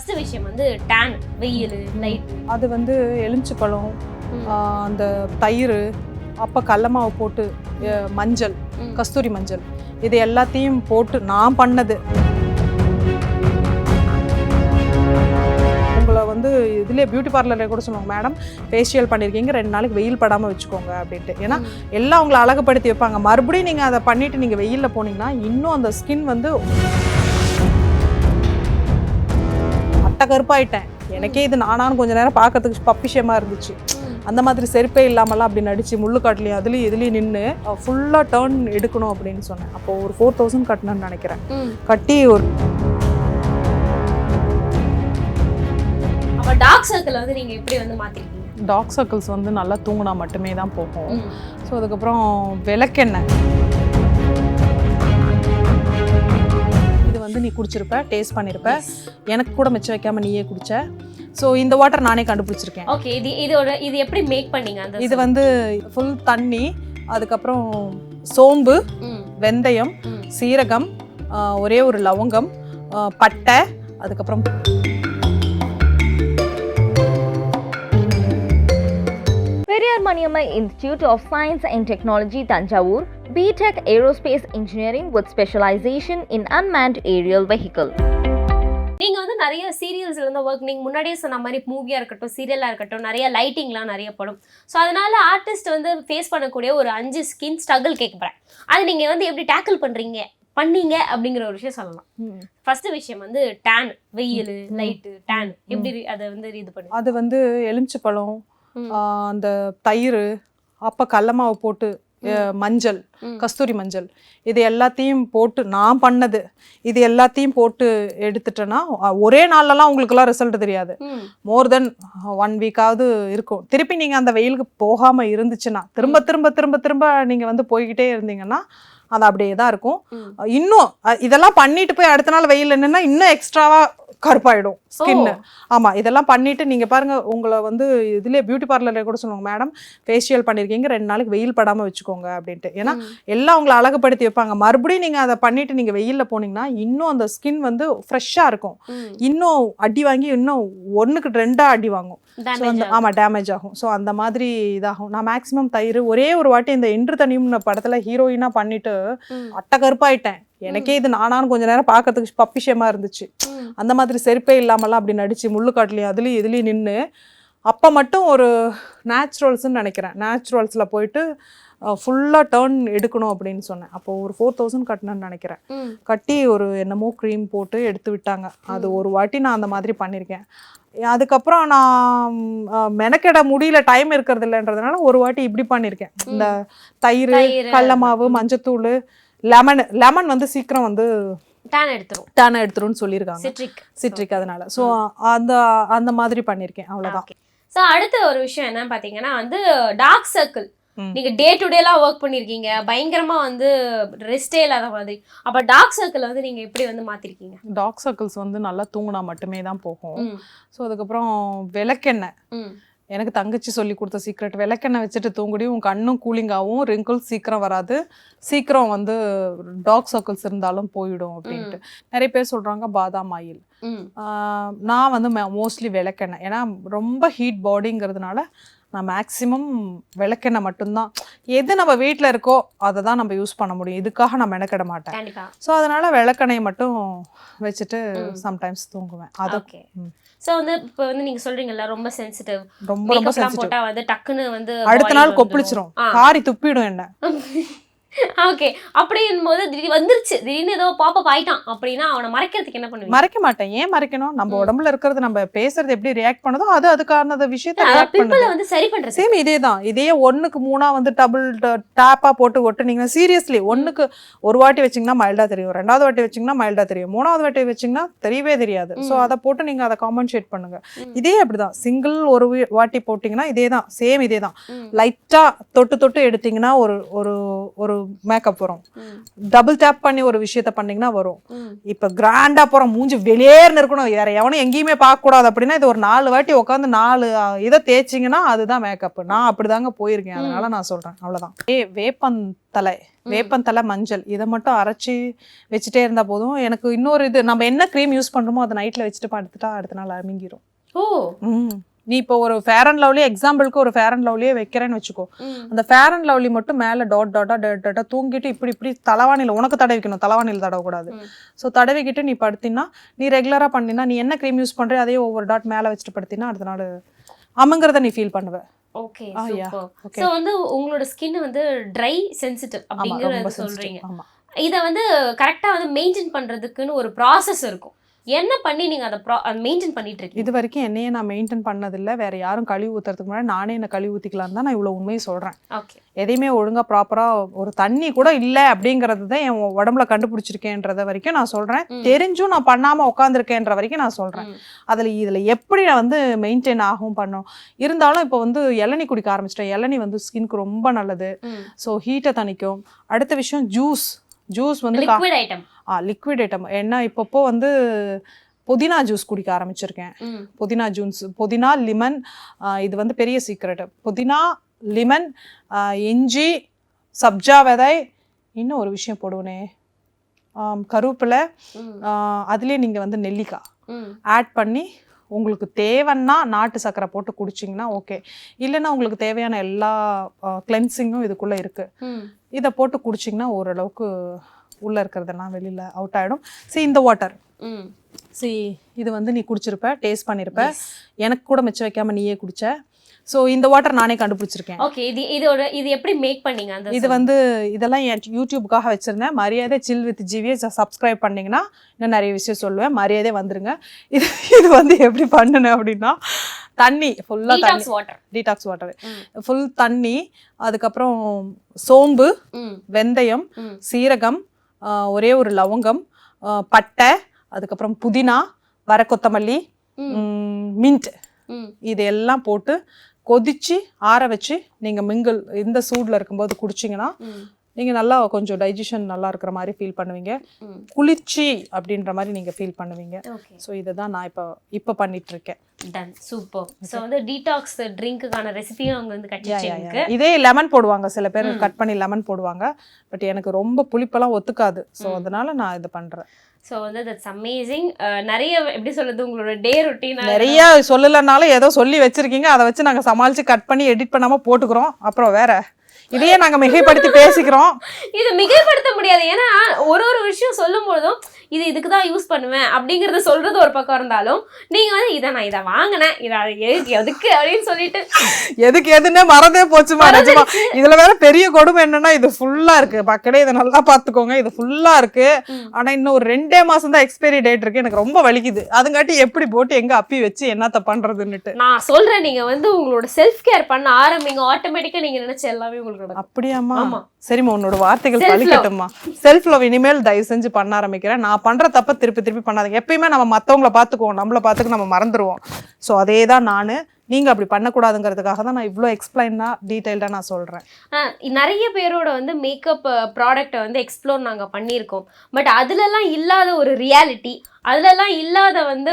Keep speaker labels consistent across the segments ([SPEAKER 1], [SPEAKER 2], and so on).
[SPEAKER 1] First விஷயம் வந்து tan, வெயில், லைட்.
[SPEAKER 2] அது வந்து எலுமிச்சப்பழம், அந்த தயிர், அப்போ கடலமாவு போட்டு மஞ்சள், கஸ்தூரி மஞ்சள், இது எல்லாத்தையும் போட்டு நான் பண்ணது. உங்களை வந்து இதுலேயே பியூட்டி பார்லர்ல கூட சொல்லுவாங்க, மேடம் ஃபேஷியல் பண்ணியிருக்கீங்க 2 நாளைக்கு வெயில் படாமல் வச்சுக்கோங்க அப்படின்ட்டு. ஏன்னா எல்லாம் உங்களை அழகுபடுத்தி வைப்பாங்க. மறுபடியும் நீங்கள் அதை பண்ணிவிட்டு நீங்கள் வெயிலில் போனீங்கன்னா இன்னும் அந்த ஸ்கின் வந்து கருப்பாயிட்டேன். எனக்கே இது நானானு கொஞ்ச நேரம் பார்க்கறதுக்கு பப்பிஷமாக இருந்துச்சு. அந்த மாதிரி செருப்பே இல்லாமலாம் அப்படி நடிச்சு முள்ளுக்காட்டுலையும் அதுலேயும் இதுலேயும் நின்று ஃபுல்லாக டேர்ன் எடுக்கணும் அப்படின்னு சொன்னேன். அப்போ ஒரு 4000 கட்டணும்னு நினைக்கிறேன். கட்டி ஒரு
[SPEAKER 1] டார்க் சர்க்கிள் வந்து நீங்கள் எப்படி வந்து மாற்றிருக்கீங்க?
[SPEAKER 2] டார்க் சர்க்கிள்ஸ் வந்து நல்லா தூங்கினா மட்டுமே தான் போகும். ஸோ அதுக்கப்புறம் விளக்கெண்ணெய் வந்து நீ குடிச்சிருப்ப, டேஸ்ட் பண்ணிருப்ப, எனக்கு கூட மிச்சம் வைக்காம நீயே குடிச்ச. ஸோ இந்த வாட்டர் நானே கண்டுபிடிச்சிருக்கேன்.
[SPEAKER 1] ஓகே, இது எப்படி மேக் பண்ணீங்க? அந்த
[SPEAKER 2] இது வந்து ஃபுல் தண்ணி, அதுக்கப்புறம் சோம்பு, வெந்தயம், சீரகம், ஒரே ஒரு லவங்கம், பட்டை, அதுக்கப்புறம்
[SPEAKER 3] Periyar Maniammai Institute of Science and Technology, Tanjavur, B.Tech Aerospace Engineering with specialization in unmanned aerial vehicle.
[SPEAKER 1] நீங்க வந்து நிறைய சீரியல்ஸ்ல இருந்து ஒர்க், நீங்க முன்னாடியே சொன்ன மாதிரி மூவியா இருக்கட்டும், சீரியலா இருக்கட்டும், நிறைய லைட்டிங்லாம் நிறைய படும். ஸோ அதனால ஆர்டிஸ்ட் வந்து ஃபேஸ் பண்ணக்கூடிய ஒரு 5 ஸ்கின் ஸ்ட்ரகிள் கேட்குறேன். அது நீங்க வந்து எப்படி டேக்கிள் பண்ணீங்க அப்படிங்கிற ஒரு விஷயம் சொல்லலாம். ஃபர்ஸ்ட் விஷயம் வந்து டேன், வெயில், லைட்டு, டேன், எப்படி அதை வந்து இது பண்ணு?
[SPEAKER 2] அது வந்து எலுமிச்சப்பழம், அந்த தயிர், அப்போ கடலமாவு போட்டு மஞ்சள், கஸ்தூரி மஞ்சள், இது எல்லாத்தையும் போட்டு நான் பண்ணது. இது எல்லாத்தையும் போட்டு எடுத்துட்டேன்னா ஒரே நாள்லலாம் உங்களுக்குலாம் ரிசல்ட் தெரியாது. மோர் தென் 1 வீக்காவது இருக்கும். திருப்பி நீங்கள் அந்த வெயிலுக்கு போகாமல் இருந்துச்சுன்னா திரும்ப திரும்ப திரும்ப திரும்ப நீங்கள் வந்து போய்கிட்டே இருந்தீங்கன்னா அது அப்படியே தான் இருக்கும். இன்னும் இதெல்லாம் பண்ணிட்டு போய் அடுத்த நாள் வெயில் என்னன்னா இன்னும் எக்ஸ்ட்ராவா கருப்பாயிடும் ஸ்கின்னு. ஆமாம், இதெல்லாம் பண்ணிட்டு நீங்கள் பாருங்க, உங்களை வந்து இதுலேயே பியூட்டி பார்லர்ல கூட சொல்லுவாங்க, மேடம் ஃபேஷியல் பண்ணியிருக்கீங்க 2 நாளைக்கு வெயில் படாமல் வச்சுக்கோங்க அப்படின்ட்டு. ஏன்னா எல்லாம் உங்களை அழகுபடுத்தி வைப்பாங்க. மறுபடியும் நீங்கள் அதை பண்ணிட்டு நீங்கள் வெயிலில் போனீங்கன்னா இன்னும் அந்த ஸ்கின் வந்து ஃப்ரெஷ்ஷாக இருக்கும். இன்னும் அடி வாங்கி இன்னும் 1க்கு 2 அடி வாங்கும். ஆமாம், டேமேஜ் ஆகும். ஸோ அந்த மாதிரி இதாகும். நான் மேக்ஸிமம் தயிர் ஒரே ஒரு வாட்டி இந்த என்று தனியும் படத்தில் ஹீரோயினாக பண்ணிட்டு அட்டை கருப்பாயிட்டேன். எனக்கே இது நானானு கொஞ்ச நேரம் பார்க்கறதுக்கு பப்பிஷமாக இருந்துச்சு. அந்த மாதிரி செருப்பே இல்லாமலாம் அப்படி நடிச்சு முள்ளுக்காட்டுலையும் அதுலேயும் இதுலேயும் நின்று அப்போ மட்டும் ஒரு நேச்சுரல்ஸ்ன்னு நினைக்கிறேன், நேச்சுரல்ஸில் போயிட்டு ஃபுல்லாக டேர்ன் எடுக்கணும் அப்படின்னு சொன்னேன். அப்போ ஒரு 4000 கட்டணும்னு நினைக்கிறேன். கட்டி ஒரு என்னமோ க்ரீம் போட்டு எடுத்து விட்டாங்க. அது ஒரு வாட்டி நான் அந்த மாதிரி பண்ணியிருக்கேன். அதுக்கப்புறம் நான் மெனக்கெட முடியல, டைம் இருக்கிறது இல்லைன்றதுனால ஒரு வாட்டி இப்படி பண்ணியிருக்கேன். இந்த தயிர், கடலமாவு, மஞ்சத்தூள், லெமன் வந்து சீக்கிரம் வந்து டேன் எடுத்துரும்னு சொல்லியிருக்காங்க, சிட்ரிக். அதனால ஸோ அந்த மாதிரி பண்ணியிருக்கேன், அவ்வளோதான்.
[SPEAKER 1] ஸோ அடுத்த ஒரு விஷயம் என்னன்னு பார்த்தீங்கன்னா வந்து டார்க் சர்க்கிள். நீங்க டே டு டேலாம் ஒர்க் பண்ணிருக்கீங்க, பயங்கரமா வந்து ரெஸ்டே இல்லாத மாதிரி. அப்ப டார்க் சர்க்கிள் வந்து நீங்க எப்படி வந்து மாத்திருக்கீங்க?
[SPEAKER 2] டார்க் சர்க்கிள்ஸ் வந்து நல்லா தூங்கினா மட்டுமே தான் போகும். ஸோ அதுக்கப்புறம் விளக்கெண்ணெய், எனக்கு தங்கச்சி சொல்லி கொடுத்த சீக்ரெட், விளக்கெண்ணெய் வச்சுட்டு தூங்குடி, உன் கண்ணும் கூலிங்காகவும், ரிங்கிள்ஸ் சீக்கிரம் வராது, சீக்கிரம் வந்து டார்க் சர்க்கிள்ஸ் இருந்தாலும் போயிடும் அப்படின்ட்டு. நிறைய பேர் சொல்றாங்க பாதாம் ஆயில். நான் வந்து மோஸ்ட்லி விளக்கெண்ணெய், ஏன்னா ரொம்ப ஹீட் பாடிங்கிறதுனால நான் மேக்ஸிமம் விளக்கெண்ணெய் மட்டும்தான். எது நம்ம வீட்டில் இருக்கோ அதை தான் நம்ம யூஸ் பண்ண முடியும். இதுக்காக நான் மெனக்கிட மாட்டேன். ஸோ அதனால விளக்கெண்ணெயை மட்டும் வச்சுட்டு சம்டைம்ஸ் தூங்குவேன். அது ஓகே.
[SPEAKER 1] ஸோ வந்து இப்போ வந்து நீங்கள் சொல்கிறீங்கல்ல ரொம்ப சென்சிட்டிவ்,
[SPEAKER 2] ரொம்ப சென்சிட்டிவ்
[SPEAKER 1] போட்டால் வந்து டக்குன்னு வந்து
[SPEAKER 2] அடுத்த நாள் கொப்பளிச்சிரும், காரி துப்பிடும் என்ன.
[SPEAKER 1] ஓகே, அப்படின் போது திடீர்னு வந்துருச்சு, திடீர்னு ஏதோ பாப்பப் ஆயிட்டான் அப்படின்னா அவனை மறைக்கிறதுக்கு என்ன பண்ணுவீங்க?
[SPEAKER 2] மறைக்க மாட்டேன். ஏன் மறைக்கணும்? நம்ம உடம்புல இருக்கிறது, நம்ம பேசுறது எப்படி ரியாக்ட் பண்ணதோ அது அதுக்கான விஷயத்தை ரியாக்ட் பண்ணுது.
[SPEAKER 1] வந்து சரி பண்றது
[SPEAKER 2] சேம் இதே தான். இதே 1க்கு 3 வந்து டபுள் டேப்பா போட்டு ஒட்டுனீங்கன்னா சீரியஸ்லி 1க்கு ஒரு வாட்டி வச்சிங்கன்னா மைல்டா தெரியும், 2வது வாட்டி வச்சிங்கன்னா மைல்டா தெரியும், 3வது வாட்டி வச்சிங்கன்னா தெரியவே தெரியாது. ஸோ அதை போட்டு நீங்கள் அதை காம்பன்சேட் பண்ணுங்க. இதே அப்படிதான், சிங்கிள் ஒரு வாட்டி போட்டிங்கன்னா இதே தான், சேம் இதே தான். லைட்டாக தொட்டு தொட்டு எடுத்தீங்கன்னா ஒரு ஒரு மேக்கப் வரும், டபுள் டேப் பண்ணி ஒரு விஷயத்த பண்ணீங்கன்னா வரும். இப்ப கிராண்டா போறோம், மூஞ்சி வெளியேன்னு இருக்கணும், வேற எவனும் எங்கேயுமே பார்க்க கூடாது அப்படின்னா இது ஒரு 4 வாட்டி உட்காந்து 4 இதை தேய்ச்சிங்கன்னா அதுதான் மேக்கப். நான் அப்படிதாங்க போயிருக்கேன், அதனால நான் சொல்றேன், அவ்வளவுதான். வேப்பந்தலை மஞ்சள் இதை மட்டும் அரைச்சி வச்சுட்டே இருந்தா போதும். எனக்கு இன்னொரு இது, நம்ம என்ன க்ரீம் யூஸ் பண்றோமோ அதை நைட்ல வச்சுட்டு படுத்துட்டா அடுத்த நாள் அமிங்கிரும். நீ இப்போ ஒரு ஃபேர் அண்ட் லவ்லி எக்ஸாம்பிளுக்கு ஒரு ஃபேர் அண்ட் லவ்லியே வைக்கிறேன்னு வச்சுக்கோ, அந்த ஃபேர் அண்ட் லவ்லி மட்டும் மேலே டாட்டா தூங்கிட்டு இப்படி தலவாணியில் உனக்கு தடவிக்கணும், தலவாணியில் தடவக்கூடாது. ஸோ தடவிக்கிட்டு நீ படுத்தினா, நீ ரெகுலராக பண்ணினா, நீ என்ன க்ரீம் யூஸ் பண்ணுற அதே ஒவ்வொரு டாட் மேலே வச்சுட்டு படுத்தினா அடுத்த நாள் அமுங்கிறத நீ ஃபீல் பண்ணுவ.
[SPEAKER 1] Okay, super. சோ வந்து உங்களோட ஸ்கின் வந்து ட்ரை சென்சிட்டிவ் அப்படிங்கறத சொல்றீங்க. இத வந்து கரெக்ட்டா வந்து மெயின்டைன் பண்றதுக்குன்னு ஒரு process இருக்கும். என்ன பண்ணி நீங்க அத மெயின்டைன் பண்ணிட்டு இருக்கீங்க?
[SPEAKER 2] இது வரைக்கும் என்னையே நான் மெயின்டைன் பண்ணதில்லை. வேற யாரும் கழுவி ஊத்துறதுக்கு முன்னாடி நானே என்ன கழுவி ஊற்றிக்கலான்னு தான் நான் இவ்வளோ உண்மையை சொல்கிறேன். எதையுமே ஒழுங்காக ப்ராப்பராக ஒரு தண்ணி கூட இல்லை அப்படிங்கிறது தான் என் உடம்புல கண்டுபிடிச்சிருக்கேன்றத வரைக்கும் நான் சொல்கிறேன். தெரிஞ்சும் நான் பண்ணாமல் உட்காந்துருக்கேன்ற வரைக்கும் நான் சொல்கிறேன். இதில் எப்படி நான் வந்து மெயின்டைன் ஆகும் பண்ணோம். இருந்தாலும் இப்போ வந்து இளநீ குடிக்க ஆரம்பிச்சிட்டேன். இளநீ வந்து ஸ்கின்க்கு ரொம்ப நல்லது. ஸோ ஹீட்டை தணிக்கும். அடுத்த விஷயம் ஜூஸ் வந்து லிக்விட் ஐட்டம். ஏன்னா இப்பப்போ வந்து புதினா ஜூஸ் குடிக்க ஆரம்பிச்சிருக்கேன். புதினா லெமன், இது வந்து பெரிய சீக்ரெட். புதினா லெமன், இஞ்சி, சப்ஜா விதை, இன்னும் ஒரு விஷயம் போடுவேனே, கருவேப்பிலை, அதுலேயே நீங்கள் வந்து நெல்லிக்காய் ஆட் பண்ணி உங்களுக்கு தேவைன்னா நாட்டு சக்கரை போட்டு குடிச்சிங்கன்னா ஓகே. இல்லைன்னா உங்களுக்கு தேவையான எல்லா கிளென்சிங்கும் இதுக்குள்ளே இருக்குது. இதை போட்டு குடிச்சிங்கன்னா ஓரளவுக்கு உள்ளே இருக்கிறதெல்லாம் வெளியில் அவுட் ஆகிடும். இந்த வாட்டர் இது வந்து நீ குடிச்சிருப்ப, டேஸ்ட் பண்ணியிருப்ப, எனக்கு கூட மிச்சம் வைக்காமல் நீயே குடிச்ச. ஸோ இந்த வாட்டர் நானே கண்டுபிடிச்சிருக்கேன்.
[SPEAKER 1] ஓகே, இது எப்படி மேக் பண்ணீங்க?
[SPEAKER 2] இது வந்து இதெல்லாம் என் யூடியூப்காக வச்சுருந்தேன். மரியாதை சில் வித் ஜீவியை சப்ஸ்கிரைப் பண்ணிங்கன்னா இன்னும் நிறைய விஷயம் சொல்லுவேன். மரியாதை வந்துருங்க. இது வந்து எப்படி பண்ணுனேன் அப்படின்னா, தண்ணி ஃபுல்லாக டீடாக்ஸ் வாட்டர் ஃபுல் தண்ணி, அதுக்கப்புறம் சோம்பு, வெந்தயம், சீரகம், ஒரே ஒரு லவங்கம், பட்டை, அதுக்கப்புறம் புதினா, வர கொத்தமல்லி, மின்ட், இதெல்லாம் போட்டு கொதிச்சு ஆற வச்சு நீங்கள் இந்த சூடில் இருக்கும்போது குடிச்சிங்கன்னா நீங்கள் நல்லா கொஞ்சம் டைஜஷன் நல்லா இருக்கிற மாதிரி ஃபீல் பண்ணுவீங்க. குளிர்ச்சி அப்படின்ற மாதிரி நீங்கள் ஃபீல் பண்ணுவீங்க. ஸோ இதை தான் நான் இப்போ பண்ணிட்டு இருக்கேன்.
[SPEAKER 1] Done, super. ஸோ வந்து டீடாக்ஸ் ட்ரிங்க்குக்கான ரெசிபியும் அவங்க வந்து கட்டிச்சிருக்கு.
[SPEAKER 2] இதே லெமன் போடுவாங்க, சில பேர் கட் பண்ணி லெமன் போடுவாங்க. பட் எனக்கு ரொம்ப புளிப்பெல்லாம் ஒத்துக்காது. ஸோ அதனால நான் இது பண்ணுறேன்.
[SPEAKER 1] ஸோ வந்து தட்ஸ் அமேசிங். நிறைய எப்படி சொல்றது, உங்களோட டே ரொட்டீன்
[SPEAKER 2] நிறைய சொல்லலைனாலும் ஏதோ சொல்லி வச்சிருக்கீங்க, அதை வச்சு நாங்கள் சமாளித்து கட் பண்ணி எடிட் பண்ணாமல் போட்டுக்கிறோம். அப்புறம் வேற இதையே நாங்க மிகைப்படுத்தி பேசிக்கிறோம். இது
[SPEAKER 1] மிகைப்படுத்த முடியாது. ஏன்னா ஒரு விஷயம் சொல்லும் பொழுதும் இதுக்கு தான் யூஸ் பண்ணுவேன் அப்படிங்கறத சொல்றது ஒரு பக்கம் இருந்தாலும், நீங்க வந்து நான் இதை வாங்கினேன், எதுக்கு அப்படின்னு சொல்லிட்டு
[SPEAKER 2] எதுன்னு மறந்தே போச்சுமா. நிஜமா இதுல வேற பெரிய கொடுமை என்னன்னா, இது ஃபுல்லா இருக்கு பக்கடே, இதை நல்லா பாத்துக்கோங்க, இது ஃபுல்லா இருக்கு. ஆனா இன்னும் ஒரு 2 மாசம் தான் எக்ஸ்பைரி டேட் இருக்கு. எனக்கு ரொம்ப வலிக்குது. அதுங்காட்டி எப்படி போட்டு எங்க அப்பி வச்சு என்னத்த பண்றதுன்னுட்டு
[SPEAKER 1] நான் சொல்றேன். நீங்க வந்து உங்களோட செல்ஃப் கேர் பண்ண ஆரம்பிங்க, ஆட்டோமேட்டிக்கா நீங்க நினைச்ச எல்லாமே உங்களுக்கு.
[SPEAKER 2] அப்படியாமா? சரிம்மா, உன்னோட வார்த்தைகள் பழிக்கட்டும்மா. செல்ஃப் லவ் இனிமேல் தயவு செஞ்சு பண்ண ஆரம்பிக்கிறேன். நான் பண்ற தப்ப திருப்பி பண்ணாதீங்க. எப்பயுமே நம்ம மத்தவங்களை பாத்துக்குவோம், நம்மள பாத்துக்கு நம்ம மறந்துடுவோம். ஸோ அதே தான் நானு. நீங்க அப்படி பண்ணக்கூடாதுங்கிறதுக்காக தான் நான் இவ்வளோ எக்ஸ்பிளைனா டீடைல்டா நான் சொல்றேன்.
[SPEAKER 1] நிறைய பேரோட வந்து மேக்கப் ப்ராடக்ட்டை வந்து எக்ஸ்ப்ளோர் நாங்க பண்ணியிருக்கோம். பட் அதுலலாம் இல்லாத ஒரு ரியாலிட்டி, அதுலலாம் இல்லாத வந்து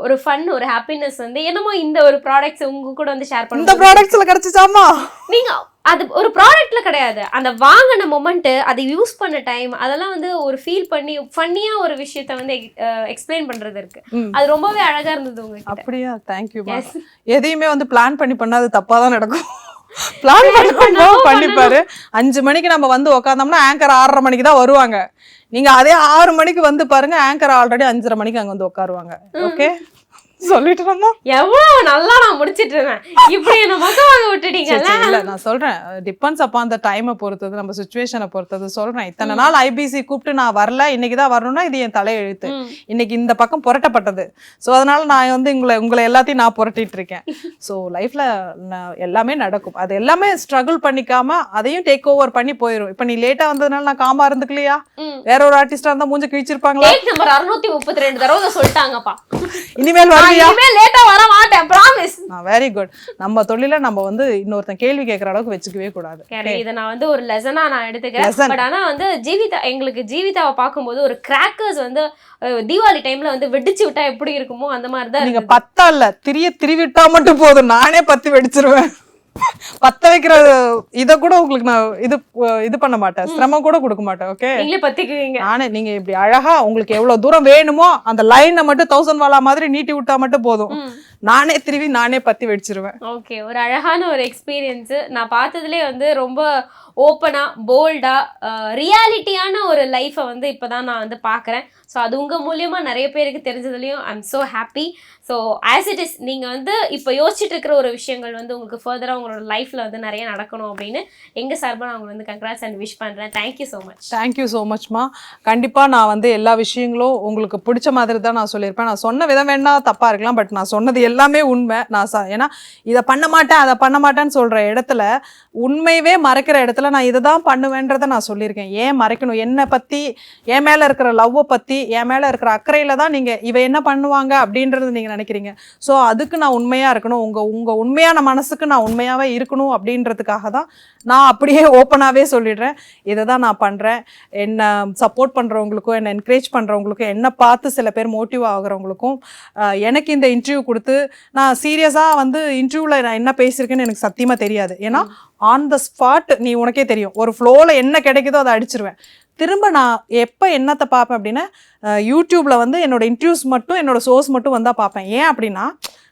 [SPEAKER 1] ஒரு ஃபன், ஒரு ஹாப்பினஸ் வந்து என்னமோ இந்த ஒரு ப்ராடக்ட்ஸ் உங்க கூட வந்து ஷேர் பண்ண.
[SPEAKER 2] இந்த ப்ராடக்ட்ஸ்ல கிடைச்சிச்சாமா?
[SPEAKER 1] நீங்க அது ஒரு ப்ராடக்ட்ல கிடையாது, அந்த வாங்கின மொமெண்ட், அதை யூஸ் பண்ண டைம், அதெல்லாம் வந்து ஒரு ஃபீல் பண்ணி ஃபன்னியா ஒரு விஷயத்த வந்து எக்ஸ்பிளைன் பண்றது இருக்கு. அது ரொம்பவே அழகா இருந்தது உங்களுக்கு.
[SPEAKER 2] அப்படியா? தேங்க்யூ. எதையுமே வந்து பிளான் பண்ணா அது தப்பா தான் நடக்கும். பிளான் பண்ணிப்பாரு. 5 மணிக்கு நம்ம வந்து உக்காந்தோம்னா ஆங்கர் 6:30 மணிக்கு தான் வருவாங்க. நீங்க அதே 6 மணிக்கு வந்து பாருங்க, ஆங்கர் ஆல்ரெடி 5:30 மணிக்கு அங்க வந்து உட்காருவாங்க. ஓகே, சொல்லிட்டுமா?
[SPEAKER 1] எவ்வளவு நல்லா நான் முடிச்சிட்டு இருக்கேன், இப்படி என்ன மொக்க வாங்க விட்டுட்டீங்க.
[SPEAKER 2] இல்ல, நான் சொல்றேன், டிபெண்ட்ஸ் அப்பான் த டைமை பொறுத்தது, நம்ம சிச்சுவேஷனை பொறுத்தது சொல்றேன். இத்தனை நாள் ஐபிசி கூப்பிட்டு நான் வரல, இன்னைக்கு தான் வரணும்னா இது என் தலையெழுத்து. இன்னைக்கு இந்த பக்கம் புரட்டப்பட்டது. ஸோ அதனால நான் வந்து உங்களை எல்லாத்தையும் நான் புரட்டிட்டு இருக்கேன். ஸோ லைஃப்ல எல்லாமே நடக்கும். அது எல்லாமே ஸ்ட்ரகிள் பண்ணிக்காம அதையும் டேக் ஓவர் பண்ணி போயிடும். இப்ப நீ லேட்டா வந்ததுனால நான் காமா இருந்துக்கலையா? வேற ஒரு ஆர்டிஸ்டா இருந்தா மூஞ்ச கிழிச்சிருப்பாங்களா?
[SPEAKER 1] நம்பர் 632 தடவை சொல்லிட்டாங்கப்பா.
[SPEAKER 2] இனிமேல் வந்துருவியா?
[SPEAKER 1] இனிமே லேட்டா வர மாட்டேன் ப்ராமிஸ்.
[SPEAKER 2] Very good. நம்ம தொழில நம்ம வந்து இன்னொருத்தன் கேள்வி கேட்கற அளவுக்கு வச்சுக்கவே கூடாது.
[SPEAKER 1] இதை நான் வந்து ஒரு லெசனா நான் எடுத்துக்கிறேன். பட் ஆனா வந்து ஜீவிதாவை பார்க்கும்போது ஒரு கிராக்கர்ஸ் வந்து தீபாவளி டைம்ல வந்து வெடிச்சு விட்டா எப்படி இருக்குமோ அந்த மாதிரி தான்.
[SPEAKER 2] நீங்க பத்தா இல்ல திருவிட்டா மட்டும் போதும், நானே பத்தி வெடிச்சிருவேன். பத்த வைக்கிற இத கூட உங்களுக்கு நான் இது பண்ண மாட்டேன், சிரமம் கூட கொடுக்க மாட்டேன். ஓகே,
[SPEAKER 1] நீங்களே பத்திக்குவீங்க.
[SPEAKER 2] நானே நீங்க இப்படி அழகா உங்களுக்கு எவ்வளவு தூரம் வேணுமோ அந்த லைனை மட்டும் 1000 வாலா மாதிரி நீட்டி விட்டா மட்டும் போதும், நானே திருவி நானே பத்தி வெடிச்சிருவேன்.
[SPEAKER 1] ஓகே, ஒரு அழகான ஒரு எக்ஸ்பீரியன்ஸ். நான் பார்த்ததுலேயே வந்து ரொம்ப ஓப்பனா போல்டா ரியாலிட்டியான ஒரு லைஃப்பை வந்து இப்போதான் நான் வந்து பார்க்குறேன். ஸோ அது உங்கள் மூலியமா நிறைய பேருக்கு தெரிஞ்சதுலையும் I am so happy. So as it is நீங்கள் வந்து இப்போ யோசிச்சுட்டு இருக்கிற ஒரு விஷயங்கள் வந்து உங்களுக்கு ஃபர்தராக உங்களோட லைஃப்பில் வந்து நிறைய நடக்கணும் அப்படின்னு எங்கள் சார்பாக நான் உங்களுக்கு வந்து கங்க்ராட்ஸ் அண்ட் விஷ் பண்ணுறேன். Thank you so much.
[SPEAKER 2] Thank you so மச்மா. கண்டிப்பாக நான் வந்து எல்லா விஷயங்களும் உங்களுக்கு பிடிச்ச மாதிரி தான் நான் சொல்லியிருப்பேன். நான் சொன்ன விதம் வேணா தப்பாக இருக்கலாம், பட் நான் சொன்னது எல்லாமே உண்மை. ஏன்னா இதை பண்ண மாட்டேன் அதை பண்ண மாட்டேன்னு சொல்கிற இடத்துல, உண்மையவே மறைக்கிற இடத்துல நான் இதை தான் பண்ணுவேன்றதை நான் சொல்லியிருக்கேன். ஏன் மறைக்கணும்? என்னை பற்றி, என் மேலே இருக்கிற லவ்வை பற்றி, என் மேலே இருக்கிற அக்கறையில் தான் நீங்கள் இவ என்ன பண்ணுவாங்க அப்படின்றது நீங்கள் நினைக்கிறீங்க. ஸோ அதுக்கு நான் உண்மையாக இருக்கணும், உங்கள் உண்மையான மனசுக்கு நான் உண்மையாகவே இருக்கணும் அப்படின்றதுக்காக தான் நான் அப்படியே ஓப்பனாகவே சொல்லிடுறேன். இதை தான் நான் பண்ணுறேன். என்னை சப்போர்ட் பண்ணுறவங்களுக்கும், என்னை என்கரேஜ் பண்ணுறவங்களுக்கும், என்னை பார்த்து சில பேர் மோட்டிவ் ஆகுறவங்களுக்கும், எனக்கு இந்த இன்டர்வியூ கொடுத்து நான் சீரியஸாக வந்து இன்டர்வியூவில் நான் என்ன பேசியிருக்கேன்னு எனக்கு சத்தியமாக தெரியாது. ஏன்னா ஆன் த ஸ்பாட் நீ உனக்கே தெரியும், ஒரு ஃப்ளோவில் என்ன கிடைக்குதோ அதை அடிச்சிருவேன். திரும்ப நான் எப்போ என்னத்தை பார்ப்பேன் அப்படின்னா, யூடியூப்பில் வந்து என்னோட இன்டர்வியூஸ் மட்டும், என்னோட சோர்ஸ் மட்டும் வந்தால் பார்ப்பேன். ஏன் அப்படின்னா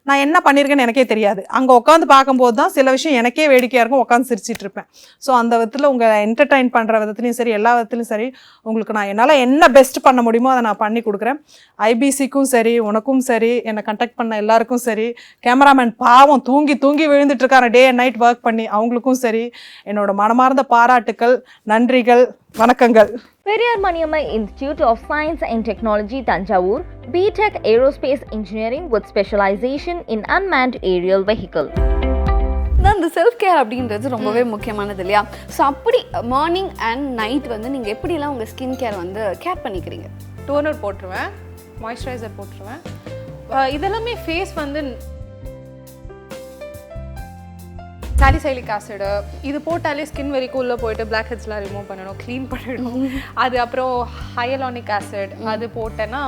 [SPEAKER 2] நான் என்ன பண்ணியிருக்கேன்னு எனக்கே தெரியாது. அங்கே உட்காந்து பார்க்கும்போது தான் சில விஷயம் எனக்கே வேடிக்கையாக இருக்கும், உட்காந்து சிரிச்சிட்டு இருப்பேன். ஸோ அந்த விதத்தில் உங்களை என்டர்டைன் பண்ணுற விதத்துலையும் சரி, எல்லா விதத்துலையும் சரி, உங்களுக்கு நான் என்னால் என்ன பெஸ்ட் பண்ண முடியுமோ அதை நான் பண்ணி கொடுக்குறேன். ஐபிசிக்கும் சரி, உனக்கும் சரி, என்னை கண்டக்ட் பண்ண எல்லாருக்கும் சரி, கேமராமேன் பாவம் தூங்கி விழுந்துட்டு இருக்காரு டே அண்ட் நைட் ஒர்க் பண்ணி, அவங்களுக்கும் சரி என்னோட மனமார்ந்த பாராட்டுக்கள், நன்றிகள், வணக்கங்கள்.
[SPEAKER 3] Periyar Maniammai Institute of Science and Technology, Tanjavur, BTech Aerospace Engineering with specialization in unmanned aerial vehicle.
[SPEAKER 4] இந்த செல்ஃப் கேர் அப்படின்றது ரொம்பவே முக்கியமானது இல்லையா? ஸோ அப்படி மார்னிங் அண்ட் நைட் வந்து நீங்கள் எப்படிலாம் உங்கள் ஸ்கின் கேர் வந்து கேர் பண்ணிக்கிறீங்க?
[SPEAKER 2] டோனர் போட்டுருவேன், மாய்ஸ்சரைசர் போட்டுருவேன். இதெல்லாமே ஃபேஸ் வந்து சாலிசைலிக் ஆசிடு இது போட்டாலே ஸ்கின் வரைக்கும் உள்ளே போயிட்டு பிளாக் ஹெட்ஸ்லாம் ரிமூவ் பண்ணணும், க்ளீன் பண்ணிடணும். அது அப்புறம் ஹையலானிக் ஆசிட் அது போட்டேன்னா